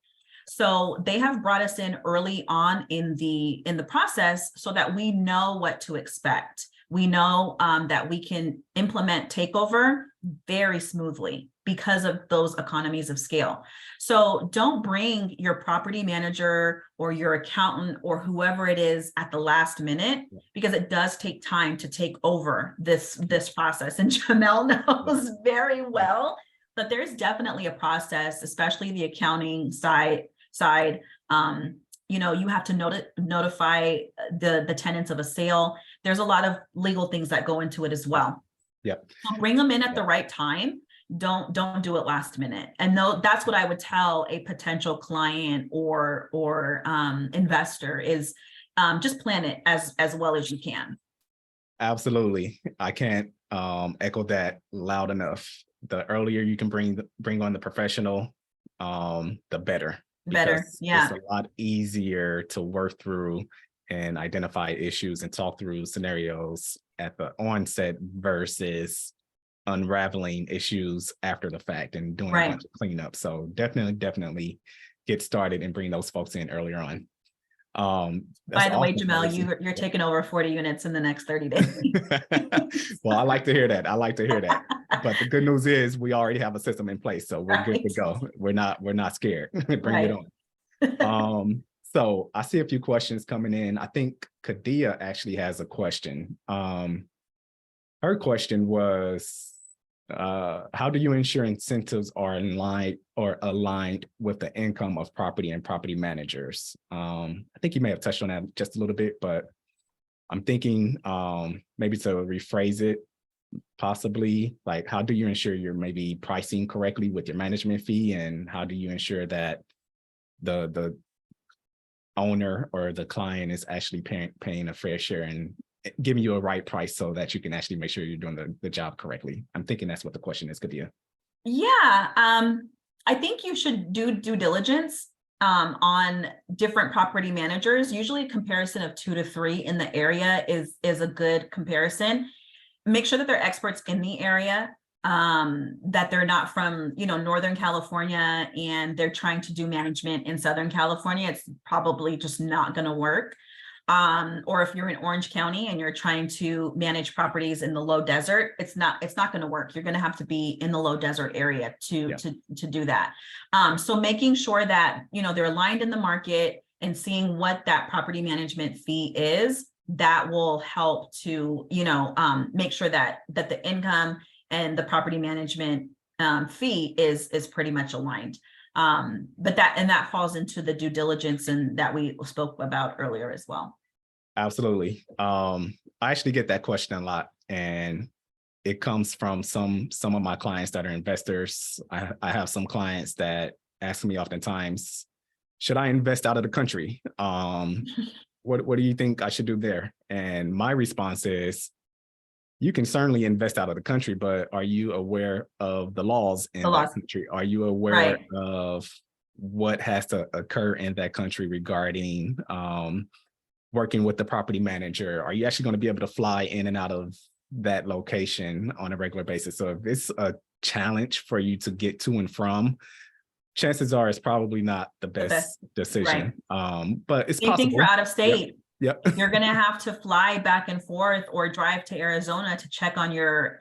S2: So they have brought us in early on in the process so that we know what to expect. We know that we can implement takeover very smoothly because of those economies of scale. So don't bring your property manager or your accountant or whoever it is at the last minute, because it does take time to take over this process. And Jamel knows very well that there's definitely a process, especially the accounting side. You have to notify the tenants of a sale. There's a lot of legal things that go into it as well.
S1: Yep.
S2: So bring them in at the right time. Don't do it last minute. And that's what I would tell a potential client or investor is, just plan it as well as you can.
S1: Absolutely. I can't echo that loud enough. The earlier you can bring on the professional, the better.
S2: Better. Yeah.
S1: It's a lot easier to work through and identify issues and talk through scenarios at the onset versus unraveling issues after the fact and doing a bunch of cleanup. So definitely get started and bring those folks in earlier on.
S2: By the way, Jamel, you're taking over 40 units in the next 30 days.
S1: Well, I like to hear that. But the good news is we already have a system in place, so we're good to go. We're not scared. Bring it on. So I see a few questions coming in. I think Kadia actually has a question. Her question was, How do you ensure incentives are in line or aligned with the income of property and property managers? I think you may have touched on that just a little bit, but I'm thinking maybe to rephrase it, possibly like how do you ensure you're maybe pricing correctly with your management fee, and how do you ensure that the owner or the client is actually paying a fair share and giving you a right price so that you can actually make sure you're doing the job correctly? I'm thinking that's what the question is, Kadia.
S2: Yeah, I think you should do due diligence on different property managers. Usually a comparison of 2 to 3 in the area is a good comparison. Make sure that they're experts in the area, that they're not from, Northern California and they're trying to do management in Southern California. It's probably just not going to work. Or if you're in Orange County and you're trying to manage properties in the low desert, it's not going to work. You're going to have to be in the low desert area to do that. So making sure that, they're aligned in the market and seeing what that property management fee is, that will help to, make sure that the income and the property management fee is pretty much aligned. But that falls into the due diligence and that we spoke about earlier as well.
S1: Absolutely. I actually get that question a lot, and it comes from some of my clients that are investors. I have some clients that ask me oftentimes, should I invest out of the country? What do you think I should do there? And my response is, you can certainly invest out of the country, but are you aware of the laws in that country? Are you aware of what has to occur in that country regarding working with the property manager? Are you actually going to be able to fly in and out of that location on a regular basis? So if it's a challenge for you to get to and from, chances are it's probably not the best decision. But it's possible.
S2: Same thing for out of state.
S1: Yep.
S2: If you're going to have to fly back and forth or drive to Arizona to check on your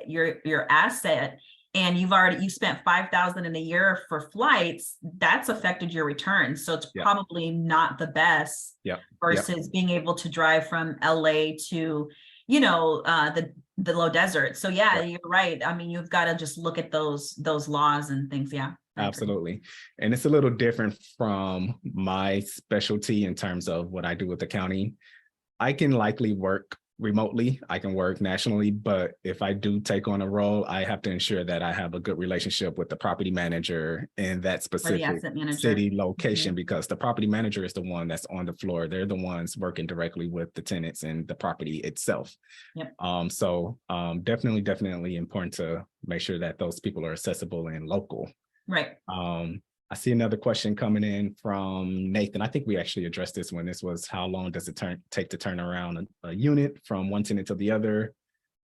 S2: asset, and you spent $5,000 in a year for flights, that's affected your return. So it's probably not the best versus being able to drive from LA to, the low desert. So you're right. I mean, you've got to just look at those laws and things. Yeah.
S1: Absolutely. And it's a little different from my specialty in terms of what I do with the county. I can likely work remotely, I can work nationally, but if I do take on a role, I have to ensure that I have a good relationship with the property manager in that specific city location, because the property manager is the one that's on the floor. They're the ones working directly with the tenants and the property itself. So definitely important to make sure that those people are accessible and local.
S2: Right.
S1: I see another question coming in from Nathan. I think we actually addressed this when this was, how long does it take to turn around a unit from one tenant to the other?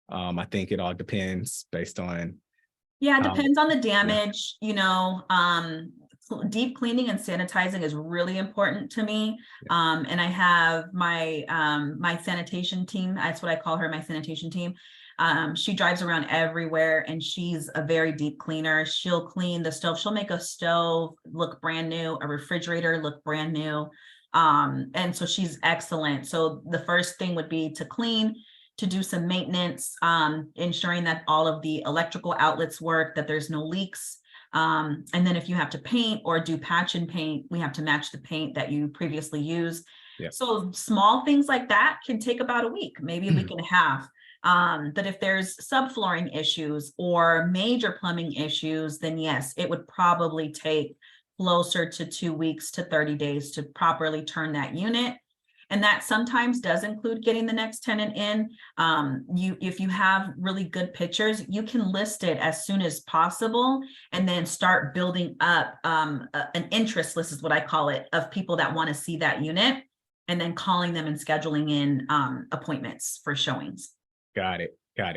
S1: I think it all depends based on.
S2: Yeah, it depends on the damage, deep cleaning and sanitizing is really important to me. And I have my my sanitation team. That's what I call her, my sanitation team. She drives around everywhere and she's a very deep cleaner. She'll clean the stove. She'll make a stove look brand new, a refrigerator look brand new. And so she's excellent. So the first thing would be to clean, to do some maintenance, ensuring that all of the electrical outlets work, that there's no leaks. And then if you have to paint or do patch and paint, we have to match the paint that you previously used. So small things like that can take about a week, maybe a week and a half. But if there's subflooring issues or major plumbing issues, then yes, it would probably take closer to 2 weeks to 30 days to properly turn that unit. And that sometimes does include getting the next tenant in. If you have really good pictures, you can list it as soon as possible and then start building up an interest list, is what I call it, of people that want to see that unit, and then calling them and scheduling in appointments for showings.
S1: Got it. I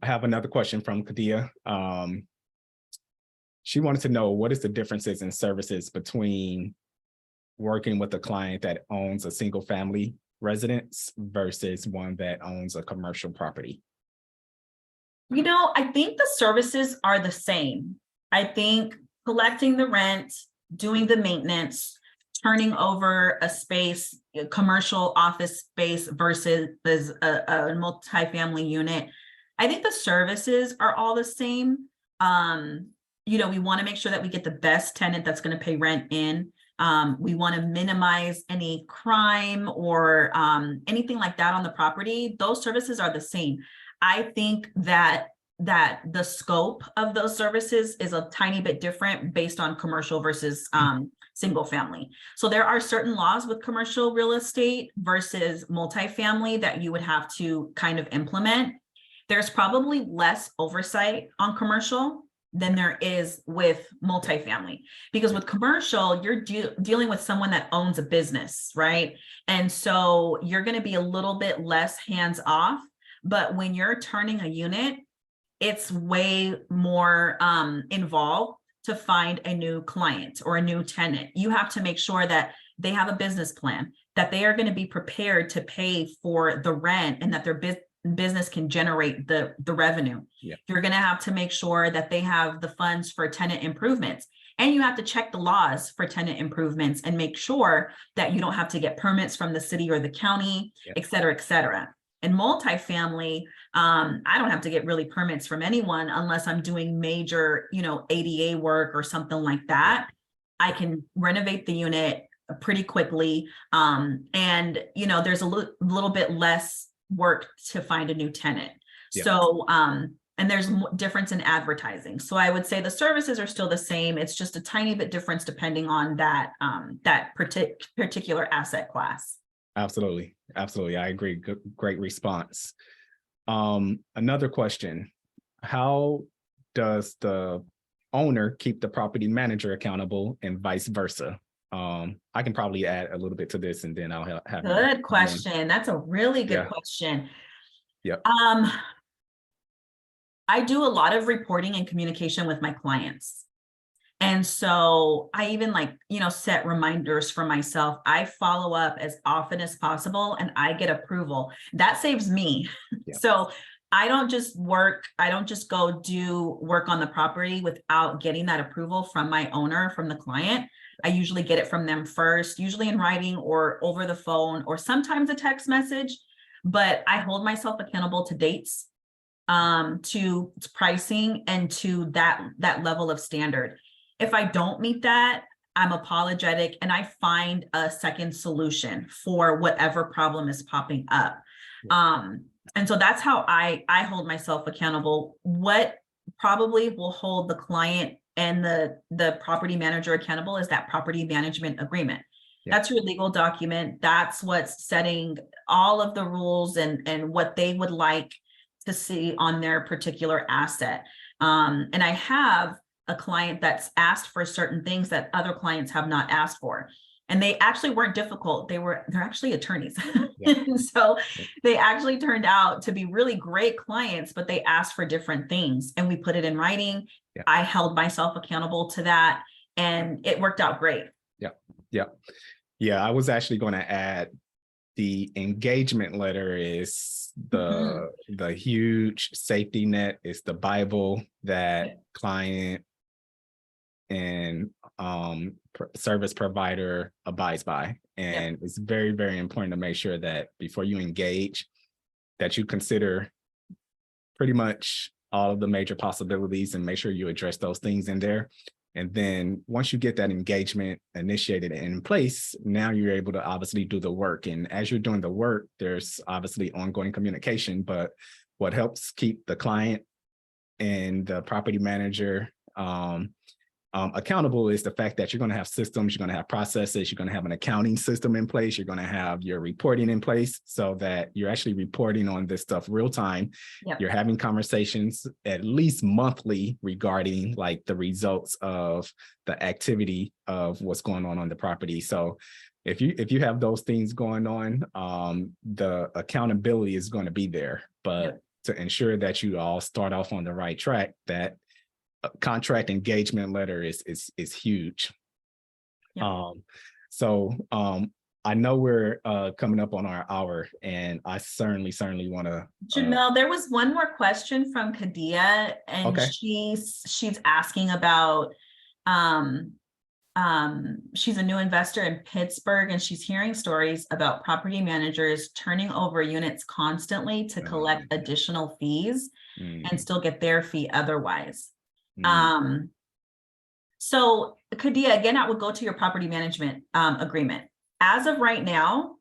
S1: have another question from Kadia. She wanted to know, what is the differences in services between working with a client that owns a single family residence versus one that owns a commercial property?
S2: I think the services are the same. I think collecting the rent, doing the maintenance, turning over a space, a commercial office space versus a multifamily unit, I think the services are all the same. We want to make sure that we get the best tenant that's going to pay rent in. We want to minimize any crime or anything like that on the property. Those services are the same. I think that the scope of those services is a tiny bit different based on commercial versus single family. So there are certain laws with commercial real estate versus multifamily that you would have to kind of implement. There's probably less oversight on commercial than there is with multifamily, because with commercial, you're dealing with someone that owns a business, right? And so you're going to be a little bit less hands off. But when you're turning a unit, it's way more involved to find a new client or a new tenant. You have to make sure that they have a business plan, that they are going to be prepared to pay for the rent, and that their business can generate the revenue.
S1: Yeah.
S2: You're going to have to make sure that they have the funds for tenant improvements, and you have to check the laws for tenant improvements and make sure that you don't have to get permits from the city or the county,
S1: Yeah.
S2: et cetera, et cetera. In multifamily, I don't have to get really permits from anyone unless I'm doing major, ADA work or something like that. I can renovate the unit pretty quickly. There's a little bit less work to find a new tenant.
S1: Yeah.
S2: So, and there's difference in advertising. So I would say the services are still the same. It's just a tiny bit difference depending on that particular asset class.
S1: Absolutely. Absolutely. I agree. Great response. Another question: how does the owner keep the property manager accountable and vice versa? I can probably add a little bit to this, and then I'll have
S2: Good question. That's a really good question.
S1: Yep.
S2: I do a lot of reporting and communication with my clients. And so I even set reminders for myself. I follow up as often as possible, and I get approval. That saves me.
S1: Yeah.
S2: So I don't just go do work on the property without getting that approval from my owner, from the client. I usually get it from them first, usually in writing or over the phone, or sometimes a text message, but I hold myself accountable to dates, to pricing, and to that level of standard. If I don't meet that, I'm apologetic and I find a second solution for whatever problem is popping up. And so that's how I hold myself accountable. What probably will hold the client and the property manager accountable is that property management agreement. Yeah. That's your legal document. That's what's setting all of the rules and what they would like to see on their particular asset. And I have a client that's asked for certain things that other clients have not asked for. And they actually weren't difficult. They're actually attorneys. Yeah. So they actually turned out to be really great clients, but they asked for different things. And we put it in writing. Yeah. I held myself accountable to that, and it worked out great.
S1: Yeah. I was actually going to add, the engagement letter is the huge safety net. It's the Bible that client and service provider abides by. And it's very, very important to make sure that before you engage, that you consider pretty much all of the major possibilities and make sure you address those things in there. And then once you get that engagement initiated and in place, now you're able to obviously do the work. And as you're doing the work, there's obviously ongoing communication, but what helps keep the client and the property manager accountable is the fact that you're going to have systems, you're going to have processes, you're going to have an accounting system in place, you're going to have your reporting in place so that you're actually reporting on this stuff real time. Yep. You're having conversations at least monthly regarding like the results of the activity of what's going on the property. So if you have those things going on, the accountability is going to be there. But to ensure that you all start off on the right track, that contract engagement letter is huge. Yeah. I know we're coming up on our hour, and I certainly want to.
S2: Jamel, there was one more question from Kadia, and she's asking about she's a new investor in Pittsburgh, and she's hearing stories about property managers turning over units constantly to collect additional fees and still get their fee otherwise. So Kadia, again, I would go to your property management agreement. As of right now,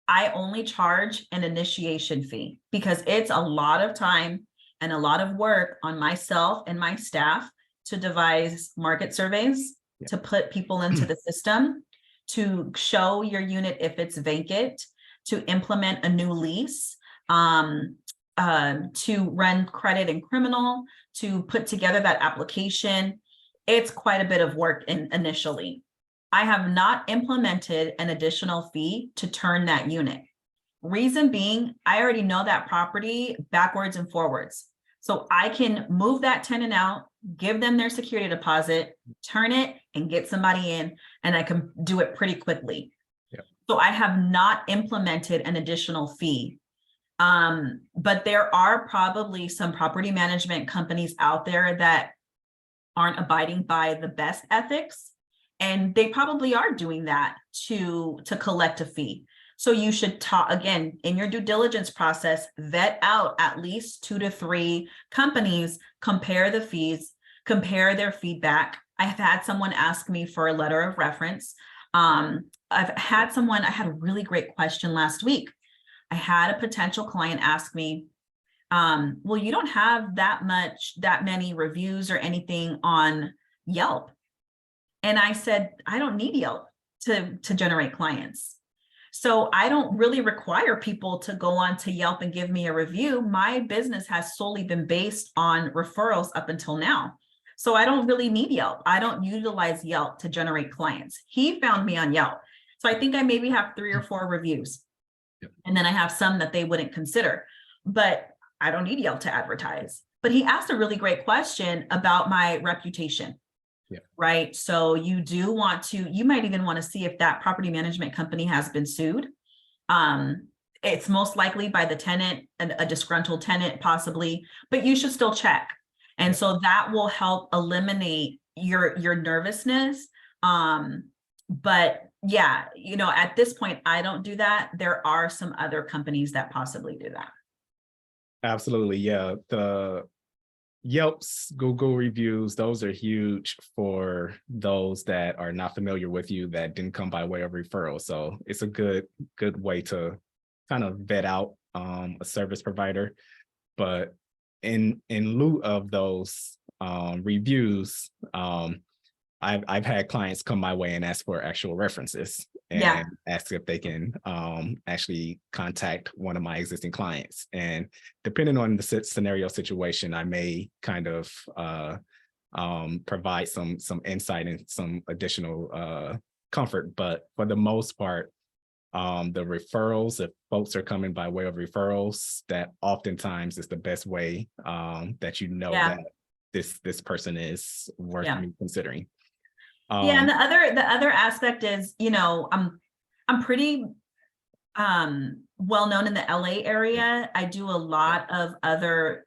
S2: I only charge an initiation fee because it's a lot of time and a lot of work on myself and my staff to devise market surveys, to put people into the system, to show your unit if it's vacant, to implement a new lease, to run credit and criminal, to put together that application. It's quite a bit of work initially. I have not implemented an additional fee to turn that unit. Reason being, I already know that property backwards and forwards. So I can move that tenant out, give them their security deposit, turn it and get somebody in, and I can do it pretty quickly.
S1: Yep.
S2: So I have not implemented an additional fee. But there are probably some property management companies out there that aren't abiding by the best ethics, and they probably are doing that to collect a fee. So you should talk, again, in your due diligence process, vet out at least 2 to 3 companies, compare the fees, compare their feedback. I've had someone ask me for a letter of reference. I had a really great question last week. I had a potential client ask me, well, you don't have that many reviews or anything on Yelp. And I said, I don't need Yelp to generate clients. So I don't really require people to go on to Yelp and give me a review. My business has solely been based on referrals up until now. So I don't really need Yelp. I don't utilize Yelp to generate clients. He found me on Yelp. So I think I maybe have 3 or 4 reviews.
S1: Yep.
S2: And then I have some that they wouldn't consider, but I don't need Yelp to advertise. But he asked a really great question about my reputation.
S1: Yeah.
S2: Right. So you might even want to see if that property management company has been sued. It's most likely by the tenant, a disgruntled tenant possibly, but you should still check. And so that will help eliminate your nervousness. But yeah, at this point, I don't do that. There are some other companies that possibly do that.
S1: Absolutely. Yeah. The Yelp's, Google reviews, those are huge for those that are not familiar with you, that didn't come by way of referral. So it's a good way to kind of vet out a service provider. But in lieu of those reviews, I've had clients come my way and ask for actual references and ask if they can actually contact one of my existing clients. And depending on the scenario situation, I may kind of provide some insight and some additional comfort. But for the most part, the referrals, if folks are coming by way of referrals, that oftentimes is the best way that that this person is worth me considering.
S2: And the other aspect is, I'm pretty well known in the LA area. I do a lot of other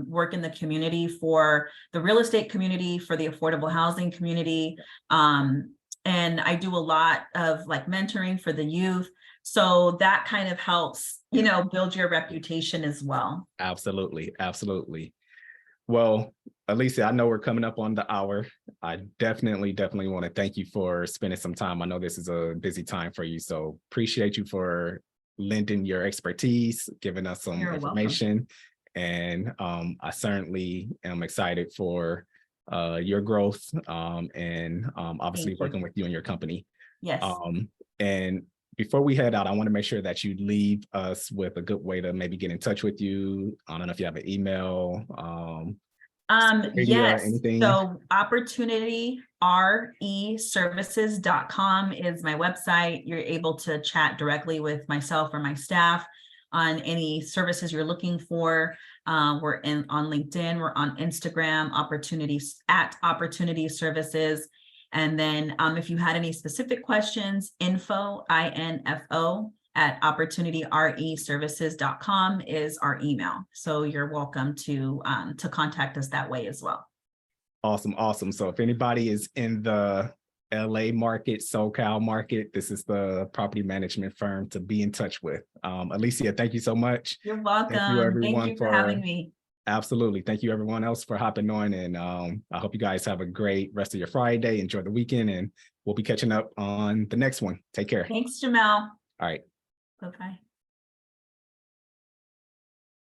S2: work in the community, for the real estate community, for the affordable housing community. And I do a lot of like mentoring for the youth. So that kind of helps, build your reputation as well.
S1: Absolutely. Absolutely. Well, Alicia, I know we're coming up on the hour. I definitely want to thank you for spending some time. I know this is a busy time for you, so appreciate you for lending your expertise, giving us some information. Welcome. And I certainly am excited for your growth and obviously working with you and your company.
S2: Yes.
S1: And before we head out, I want to make sure that you leave us with a good way to maybe get in touch with you. I don't know if you have an email.
S2: Yes.
S1: Anything?
S2: So opportunityreservices.com is my website. You're able to chat directly with myself or my staff on any services you're looking for. We're on LinkedIn, we're on Instagram, @Opportunity Services. And then if you had any specific questions, info @opporunityreservices.com is our email. So you're welcome to contact us that way as well.
S1: Awesome. So if anybody is in the LA market, SoCal market, this is the property management firm to be in touch with. Alicia, thank you so much.
S2: You're welcome.
S1: Thank you everyone
S2: Thank you for having me.
S1: Absolutely. Thank you everyone else for hopping on. And I hope you guys have a great rest of your Friday. Enjoy the weekend, and we'll be catching up on the next one. Take care.
S2: Thanks, Jamel.
S1: All right.
S2: Bye-bye.